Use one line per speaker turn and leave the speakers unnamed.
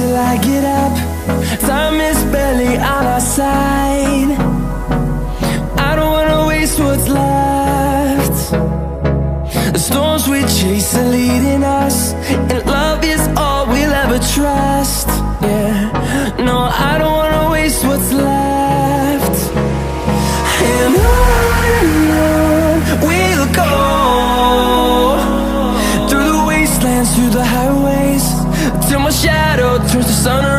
till I get up. Time is barely on our side. I don't wanna waste what's left. The storms we chase are leading us, and love is all we'll ever trust. Yeah, no, I don't wanna waste what's left. And on we'll go, through the wastelands, through the highways, till my shadow turns to sun rays.